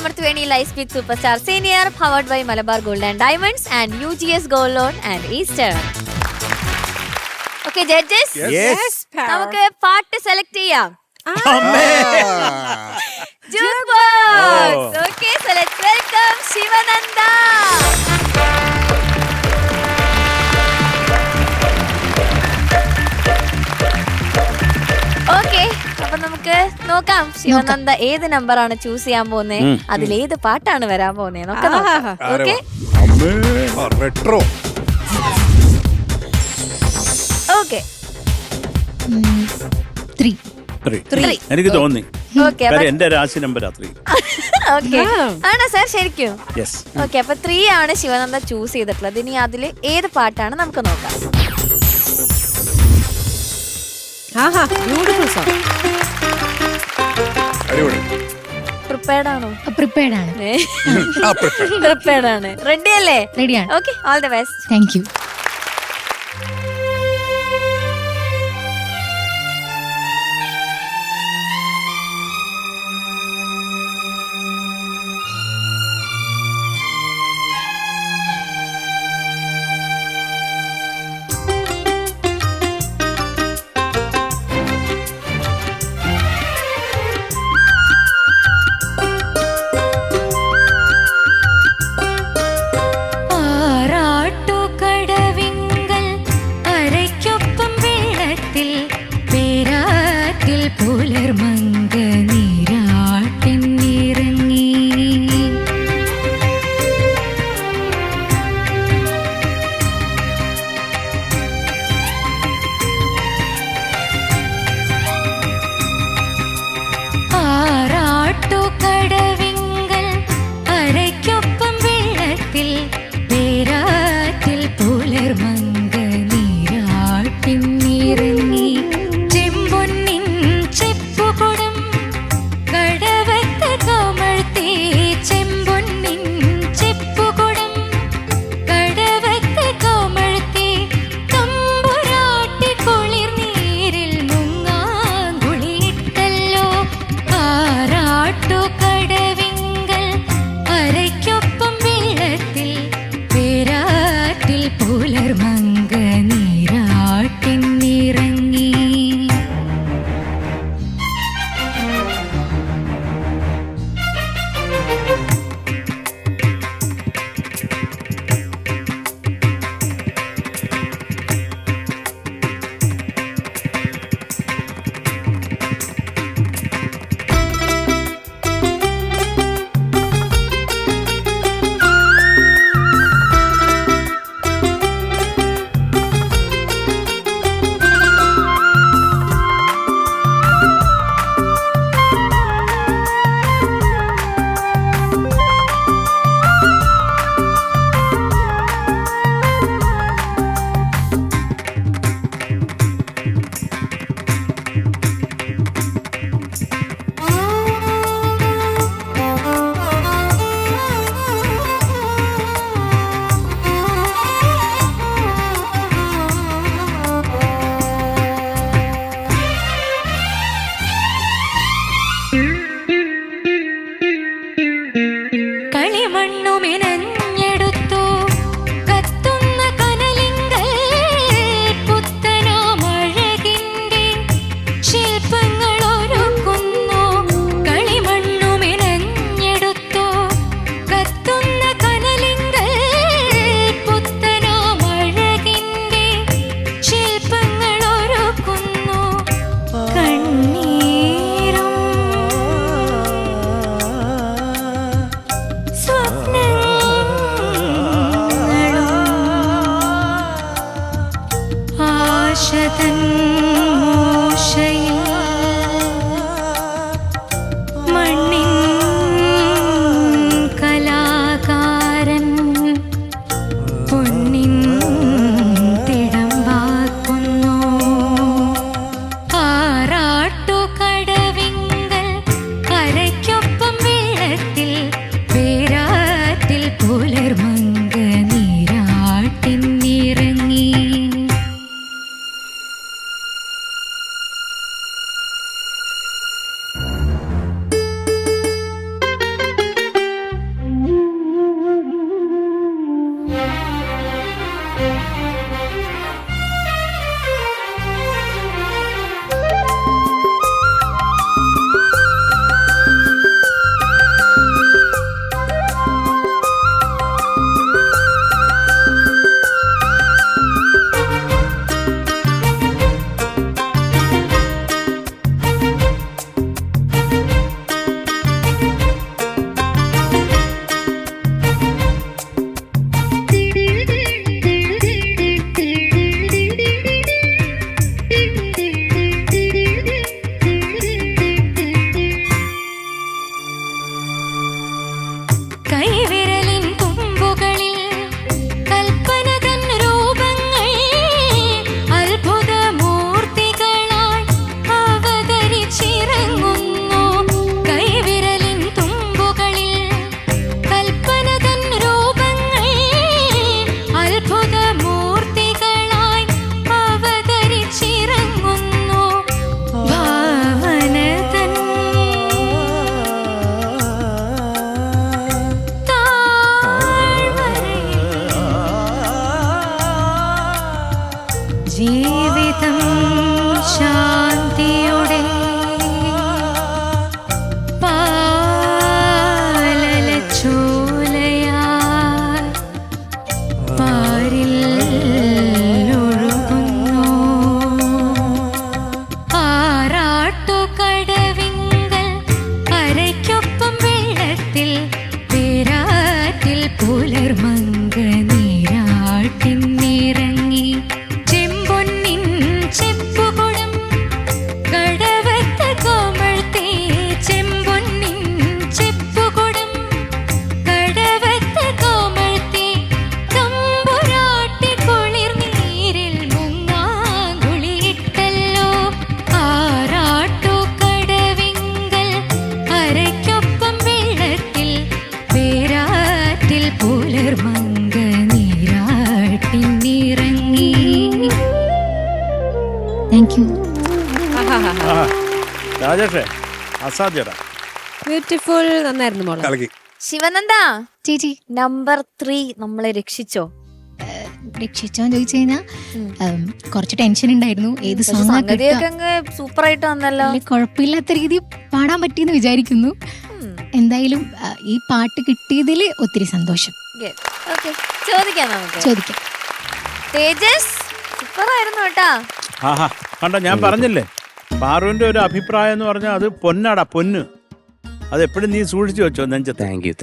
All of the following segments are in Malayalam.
Amarthveni Life with Superstar Senior, powered by Malabar Gold and Diamonds and UGS Gold Loan and Eastern. Okay, judges. Yes. നമുക്ക് പാട്ട് സെലക്ട് ചെയ്യാം. Jukebox. Okay, so let's welcome Shivananda. Okay, അപ്പൊ നമുക്ക് നോക്കാം ശിവനന്ദ ഏത് നമ്പറാണ് ചൂസ് ചെയ്യാൻ പോകുന്നത്, അതിലേത് പാട്ടാണ് വരാൻ പോകുന്നത് നോക്കാം. Okay, retro. ഓക്കെ, എനിക്ക് തോന്നി ഓക്കെ. എന്റെ രാശി നമ്പർ 3. ഓക്കെ, ആണോ സാർ? ശരിക്കും? യെസ്. ഓക്കെ, അപ്പൊ 3 ആണ് ശിവനന്ദ ചൂസ് ചെയ്തിട്ടുള്ളത്. ഇനി അതിൽ ഏത് പാട്ടാണ് നമുക്ക് നോക്കാം. പ്രിപ്പയർഡ് ആണോ? പ്രിപ്പയർഡ് ആണ്. പ്രിപ്പയർഡ് ആണ്. റെഡി അല്ലേ? റെഡിയാണ്. Okay, all the best. Thank you. രാജേഷേ അസാധ്യടാ. ബ്യൂട്ടിഫുൾ. നന്നായിരുന്നു മോളെ. കളകി. ശിവനന്ദ ചേച്ചി നമ്പർ 3 നമ്മളെ രക്ഷിച്ചോ? രക്ഷിച്ചോന്ന് ചോദിച്ചു കഴിഞ്ഞാൽ കുറച്ച് ടെൻഷൻ ഉണ്ടായിരുന്നു. ഏത് സോങ് സംഗതിയൊക്കെ സൂപ്പർ ആയിട്ട് വന്നല്ലോ. കുഴപ്പമില്ലാത്ത രീതി പാടാൻ പറ്റിയെന്ന് വിചാരിക്കുന്നു. എന്തായാലും ഈ പാട്ട് കിട്ടിയതിൽ ഒത്തിരി സന്തോഷം. ഓക്കെ, ചോദിക്കാം നമുക്ക്. ചോദിക്കാം. തേജസ് സൂപ്പർ ആയിരുന്നു കേട്ടാ. ആഹാ കണ്ട, ഞാൻ പറഞ്ഞില്ലേ പാറുവിന്റെ ഒരു അഭിപ്രായം എന്ന് പറഞ്ഞാൽ അത് പൊന്നാടാ, പൊന്ന്. അത് എപ്പോഴും നീ സൂക്ഷിച്ചു വെച്ചോ നെഞ്ചത്ത്. Thank you.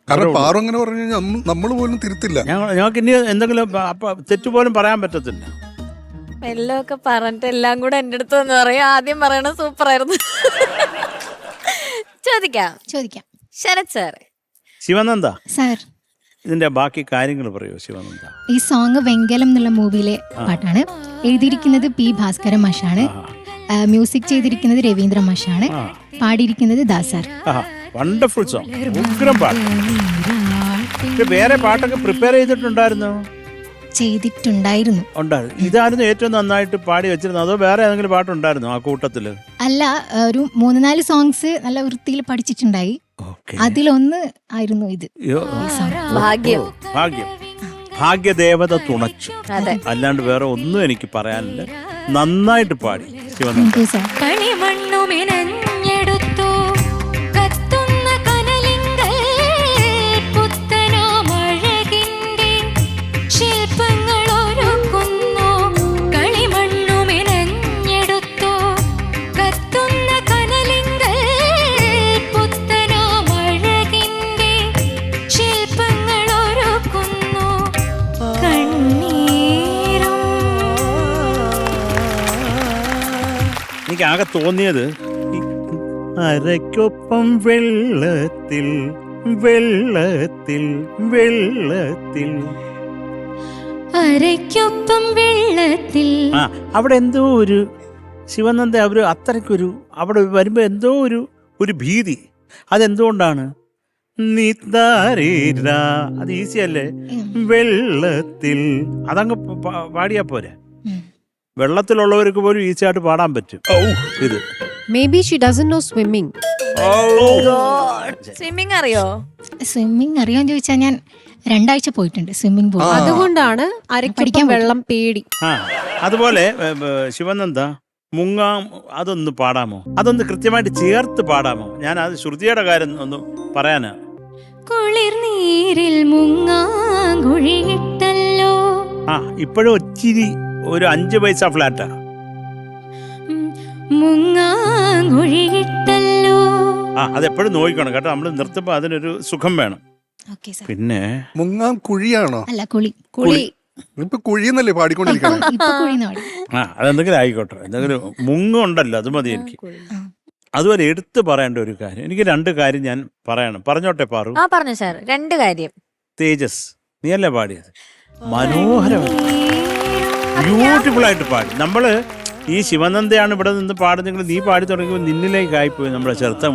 കാരണം പാറു അങ്ങനെ പറഞ്ഞു കഴിഞ്ഞാൽ നമ്മൾ പോലും തിരുത്തില്ല. ഞങ്ങൾക്ക് ഇനി എന്തെങ്കിലും തെറ്റുപോലും പറയാൻ പറ്റത്തില്ല. എല്ലാം ഒക്കെ പറഞ്ഞിട്ട് എല്ലാം കൂടെ എന്റെ അടുത്ത് എന്ന് പറയാം. ആദ്യം പറയണ സൂപ്പർ ആയിരുന്നു. ചോദിക്കാം. ശരത് സാറ്. ശിവനന്ദ സാർ, ഇതിന്റെ ബാക്കി കാര്യങ്ങൾ പറയൂ ശിവനന്ദ. ഈ സോങ് വെങ്കലം എന്നുള്ള മൂവിയിലെ പാട്ടാണ്. എഴുതിയിരിക്കുന്നത് പി ഭാസ്കരൻ മാഷാണ്. മ്യൂസിക് ചെയ്തിരിക്കുന്നത് രവീന്ദ്ര മാഷാണ്. പാടിയിരിക്കുന്നത് ദാസാർ. വണ്ടർഫുൾ സോങ്, ഉഗ്രം പാട്ട്. വേറെ പാട്ടൊക്കെ പ്രിപ്പയർ ചെയ്തിട്ടുണ്ടായിരുന്നു? ചെയ്തിട്ടുണ്ടായിരുന്നു. ഇതായിരുന്നു ഏറ്റവും നന്നായിട്ട് പാടി വെച്ചിരുന്നത്, അതോ വേറെ ഏതെങ്കിലും പാട്ടുണ്ടായിരുന്നു ആ കൂട്ടത്തില്? അല്ല, ഒരു 3-4 സോങ്സ് നല്ല വൃത്തിയിൽ പഠിച്ചിട്ടുണ്ടായി. അതിലൊന്ന് ആയിരുന്നു ഇത്. ഭാഗ്യം. ഭാഗ്യദേവത തുണച്ചു, അല്ലാണ്ട് വേറെ ഒന്നും എനിക്ക് പറയാനില്ല. നന്നായിട്ട് പാടി ശിവനന്ദ. എനിക്ക് ആകെ തോന്നിയത് അരയ്ക്കൊപ്പം വെള്ളത്തിൽ വെള്ളത്തിൽ വെള്ളത്തിൽ അരയ്ക്കൊപ്പം വെള്ളത്തിൽ. അവിടെ എന്തോ ഒരു ശിവനന്ദ, അവര് അത്രയ്ക്കൊരു അവിടെ വരുമ്പോ എന്തോ ഒരു ഭീതി. അതെന്തുകൊണ്ടാണ്? അത് ഈസി അല്ലേ? വെള്ളത്തിൽ അതങ്ങ് പാടിയാ പോരെ. വെള്ളത്തിലുള്ളവർക്ക് പോലും ഈസി ആയിട്ട് പാടാൻ പറ്റും. ഇത് may be she doesn't know swimming. Swimming അറിയോ? സ്വിമ്മിങ് അറിയാന്ന് ചോദിച്ചാൽ ഞാൻ 2 ആഴ്ച പോയിട്ടുണ്ട് സ്വിമ്മിങ് പൂൾ. അതുകൊണ്ടാണ് പഠിക്കാൻ വെള്ളം പേടി. അതുപോലെ ശിവനന്ദ മുങ്ങാം, അതൊന്ന് പാടാമോ? അതൊന്ന് കൃത്യമായിട്ട് ചേർത്ത് പാടാമോ? ഞാൻ അത് ശ്രുതിയുടെ കാര്യം ഒന്ന് പറയാനാ. കുളിർ നീരിൽ മുങ്ങാങ്കുഴിയിട്ടല്ലോ. ഇപ്പോഴും ഒച്ചിരി ഒരു 5 പൈസ ഫ്ലാറ്റാ. മുങ്ങാങ്കുഴിയിട്ടല്ലോ. അതെപ്പോഴും നോക്കണം കേട്ടോ. നമ്മൾ നിർത്തുമ്പോ അതിനൊരു സുഖം വേണം. പിന്നെ മുങ്ങാൻ കുഴിയാണോ? അല്ല, കുളി. ഇപ്പൊ കുഴിയെന്നല്ലേ പാടിക്കൊണ്ടിരിക്കണം. അതെന്തെങ്കിലും ആയിക്കോട്ടെ, എന്തെങ്കിലും മുങ്ങുണ്ടല്ലോ, അത് മതി എനിക്ക്. അതുപോലെ എടുത്തു പറയേണ്ട ഒരു കാര്യം, എനിക്ക് 2 കാര്യം ഞാൻ പറയണം. പറഞ്ഞോട്ടെ പാറു? പറഞ്ഞു സാർ. 2 കാര്യം. തേജസ്, നീയല്ലേ പാടിയത്? മനോഹരമായി, ബ്യൂട്ടിഫുൾ ആയിട്ട് പാടി. നമ്മള് ഈ ശിവനന്ദയാണ് ഇവിടെ നിന്ന് പാടുന്നെങ്കിൽ നീ പാടി തുടങ്ങിയപ്പോൾ നിന്നിലേക്ക് ആയിപ്പോയി നമ്മുടെ ചെറുത്തം.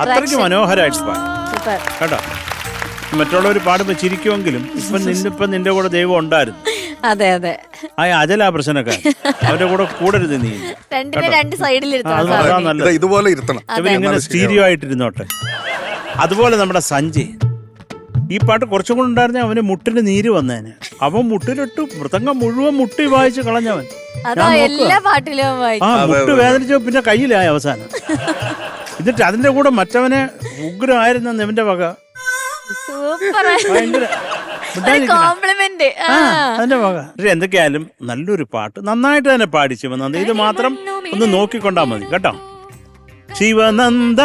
അത്രയ്ക്ക് മനോഹരമായിട്ട് പാടി കേട്ടോ. മറ്റുള്ളവർ പാടുമ്പോ ചിരിക്കുമെങ്കിലും ഇപ്പം നിന്റെ കൂടെ ദൈവം ഉണ്ടായിരുന്നു. അതെ അതെ, ആ അജലാ പ്രശ്നക്കാരൻ, അവരുടെ കൂടെ കൂടരുത് നീ. അതാ നല്ലത്. ഇതുപോലെ ഇരുത്തണം, ഇവരിങ്ങനെ സ്റ്റീരിയോ ആയിട്ടിരുന്നോട്ടെ. അതുപോലെ നമ്മുടെ സഞ്ജയ്, ഈ പാട്ട് കുറച്ചും കൂടെ ഉണ്ടായിരുന്നെ അവന് മുട്ടിന് നീര് വന്നേന്. അവൻ മുട്ടിലിട്ട് മൃതംഗം മുഴുവൻ മുട്ടി വായിച്ച് കളഞ്ഞവൻ. മുട്ട് വേദനിച്ചോ പിന്നെ കയ്യിലായ അവസാനം. എന്നിട്ട് അതിന്റെ കൂടെ മറ്റവനെ ഉഗ്രമായിരുന്ന ഇവന്റെ വക അതിന്റെ വക. എന്തൊക്കെയായാലും നല്ലൊരു പാട്ട്, നന്നായിട്ട് തന്നെ പാടി ശിവനന്ദ. ഇത് മാത്രം ഒന്ന് നോക്കിക്കൊണ്ടാ മതി കേട്ടോ. ശിവനന്ദ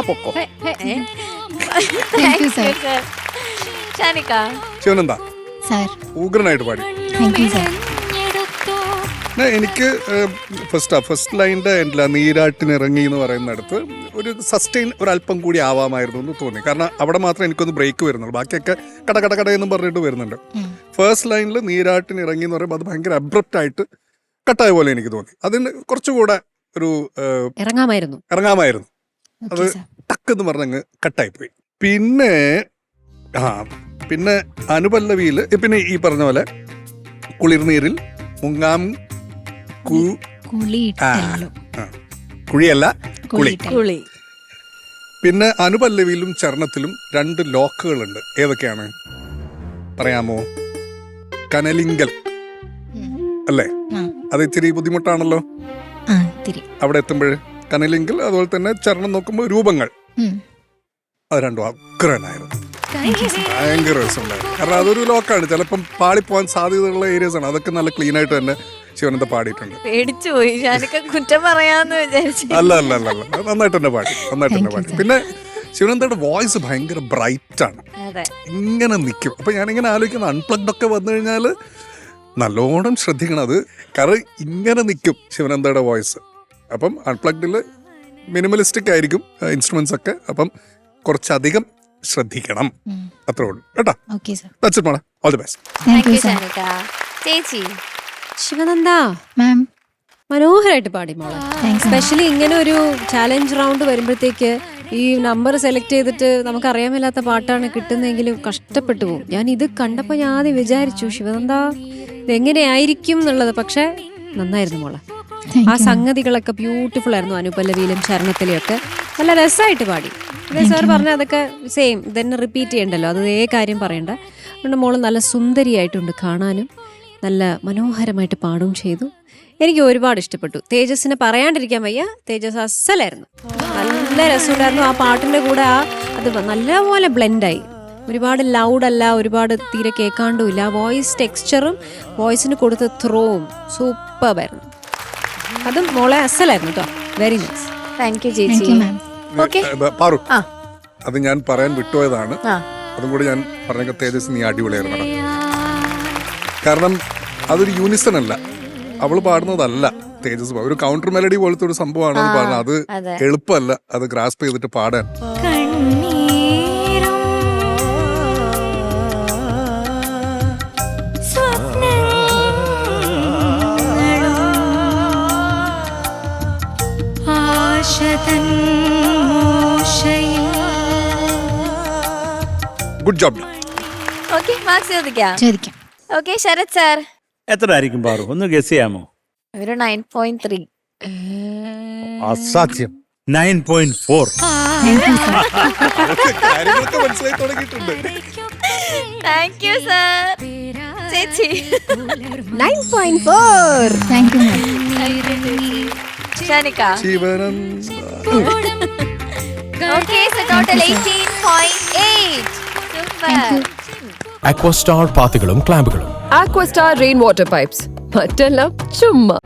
പൊക്കോ. ശിവനന്ദ ഉഗ്രനായിട്ട് പാടി. എനിക്ക് ഫസ്റ്റ് ലൈൻ്റെ എൻഡില നീരാട്ടിനിറങ്ങി എന്ന് പറയുന്നിടത്ത് ഒരു സസ്റ്റെയിൻ ഒരല്പം കൂടി ആവാമായിരുന്നു എന്ന് തോന്നി. കാരണം അവിടെ മാത്രമേ എനിക്കൊന്ന് ബ്രേക്ക് വരുന്നുള്ളൂ, ബാക്കിയൊക്കെ കട കട കട എന്നും പറഞ്ഞിട്ട് വരുന്നുണ്ട്. ഫസ്റ്റ് ലൈനിൽ നീരാട്ടിനിറങ്ങി എന്ന് പറയുമ്പോൾ അത് ഭയങ്കര അബ്രപ്റ്റ് ആയിട്ട് കട്ടായ പോലെ എനിക്ക് തോന്നി. അതിന് കുറച്ചുകൂടെ ഒരു ഇറങ്ങാമായിരുന്നു. അത് ടക്ക് എന്ന് പറഞ്ഞങ്ങ് കട്ടായിപ്പോയി. പിന്നെ അനുപല്ലവിയിൽ പിന്നെ ഈ പറഞ്ഞ പോലെ കുളിർനീരിൽ മുങ്ങാം കുഴിയല്ല കുളി. കുളി. പിന്നെ അനുപല്ലവിയിലും ചരണത്തിലും 2 ലോക്കുകളുണ്ട്. ഏതൊക്കെയാണ് പറയാമോ? കനലിങ്കൽ അല്ലേ? അത് ഇത്തിരി ബുദ്ധിമുട്ടാണല്ലോ അവിടെ എത്തുമ്പോൾ. കനലിങ്കൽ, അതുപോലെ തന്നെ ചരണം നോക്കുമ്പോൾ രൂപങ്ങൾ, അത് രണ്ടും അഗ്രനായിരുന്നു. ഭയങ്കര രസമുണ്ടായിരുന്നു. കാരണം അതൊരു ലോക്കാണ്, ചിലപ്പം പാളിപ്പോവാൻ സാധ്യതയുള്ള ഏരിയസ് ആണ്. അതൊക്കെ നല്ല ക്ലീൻ ആയിട്ട് തന്നെ ശിവനന്ദ പാടിയിട്ടുണ്ട്. പേടിച്ചു പോയി, ഞാനൊക്കെ കുറ്റം പറയാന്ന് വിചാരിച്ചു. അല്ല, നന്നായിട്ട് തന്നെ പാടി. പിന്നെ ശിവനന്ദയുടെ വോയിസ് ഭയങ്കര ബ്രൈറ്റ് ആണ്, ഇങ്ങനെ നിൽക്കും. അപ്പൊ ഞാനിങ്ങനെ ആലോചിക്കുന്നത് അൺപ്ലഗ്ഡ് ഒക്കെ വന്നു കഴിഞ്ഞാൽ നല്ലോണം ശ്രദ്ധിക്കണം. അത് കാരണം ഇങ്ങനെ നിൽക്കും ശിവനന്ദയുടെ വോയിസ്. അപ്പം അൺപ്ലഗ്ഡിൽ മിനിമലിസ്റ്റിക് ആയിരിക്കും ഇൻസ്ട്രുമെന്റ്സ് ഒക്കെ. അപ്പം കുറച്ചധികം ശ്രദ്ധിക്കണം. അത്രേ ഉള്ളൂ കേട്ടോ. That's it, madam. All the best. ചേച്ചി ശിവനന്ദ മാം, മനോഹരമായിട്ട് പാടി മോളെ. സ്പെഷ്യലി ഇങ്ങനെ ഒരു ചാലഞ്ച് റൗണ്ട് വരുമ്പോഴത്തേക്ക് ഈ നമ്പർ സെലക്ട് ചെയ്തിട്ട് നമുക്ക് അറിയാൻ മേലാത്ത പാട്ടാണ് കിട്ടുന്നതെങ്കിലും കഷ്ടപ്പെട്ടു പോകും. ഞാൻ ഇത് കണ്ടപ്പോൾ ഞാൻ ആദ്യം വിചാരിച്ചു ശിവനന്ദ ഇതെങ്ങനെയായിരിക്കും എന്നുള്ളത്. പക്ഷെ നന്നായിരുന്നു മോളെ. ആ സംഗതികളൊക്കെ ബ്യൂട്ടിഫുൾ ആയിരുന്നു. അനുപല്ലവിയിലും ചരണത്തിലും ഒക്കെ നല്ല രസമായിട്ട് പാടി. സാർ പറഞ്ഞ അതൊക്കെ സെയിം ഇതന്നെ റിപ്പീറ്റ് ചെയ്യണ്ടല്ലോ, അതേ കാര്യം പറയണ്ട. അതുകൊണ്ട് മോള് നല്ല സുന്ദരിയായിട്ടുണ്ട് കാണാനും, നല്ല മനോഹരമായിട്ട് പാടുകയും ചെയ്തു. എനിക്ക് ഒരുപാട് ഇഷ്ടപ്പെട്ടു. തേജസ്സിനെ പറയാണ്ടിരിക്കാൻ വയ്യ, തേജസ് അസലായിരുന്നു. നല്ല രസമുണ്ടായിരുന്നു. ആ പാട്ടിൻ്റെ കൂടെ അത് നല്ലപോലെ ബ്ലെൻഡായി. ഒരുപാട് ലൗഡല്ല, ഒരുപാട് തീരെ കേൾക്കാണ്ടുമില്ല. വോയിസ് ടെക്സ്ചറും വോയിസിന് കൊടുത്ത ത്രോവും സൂപ്പറായിരുന്നു. അതും മോളെ അസലായിരുന്നു കേട്ടോ. Very nice. താങ്ക് യു ചേച്ചി. പാറു, അത് ഞാൻ പറയാൻ വിട്ടുപോയതാണ്. അതും കൂടി ഞാൻ പറഞ്ഞ തേജസ് നീ അടിപൊളിയായിരുന്നു. കാരണം അതൊരു യൂണിസൺ അല്ല, അവള് പാടുന്നതല്ല തേജസ്. ഒരു കൗണ്ടർ മെലഡി പോലത്തെ ഒരു സംഭവമാണ് അത് പാടുന്നത്. അത് എളുപ്പമല്ല അത് ഗ്രാസ്പ് ചെയ്തിട്ട് പാടാൻ. Good job. ഓക്കെ, മാർക്സ് ചോദിക്കാം. ഓക്കെ, ശരത് സാർ എത്ര ആയിരിക്കും പാറു? ഒന്ന് ഗസ് ചെയ്യാമോ? ഒരു 9.3. അസാധ്യം. 9.4. കാര്യങ്ങളൊക്കെ മനസ്സിലായി തുടങ്ങിയിട്ടുണ്ട്. Thank you sir. ചേച്ചി 9.4. Thank you ma'am. Shanika. Okay, so total 18.8. Super. Aquastar പാത്തുകളും ക്ലാമ്പുകളും. Aquastar rainwater pipes. മറ്റെല്ലാം ചുമ്മാ.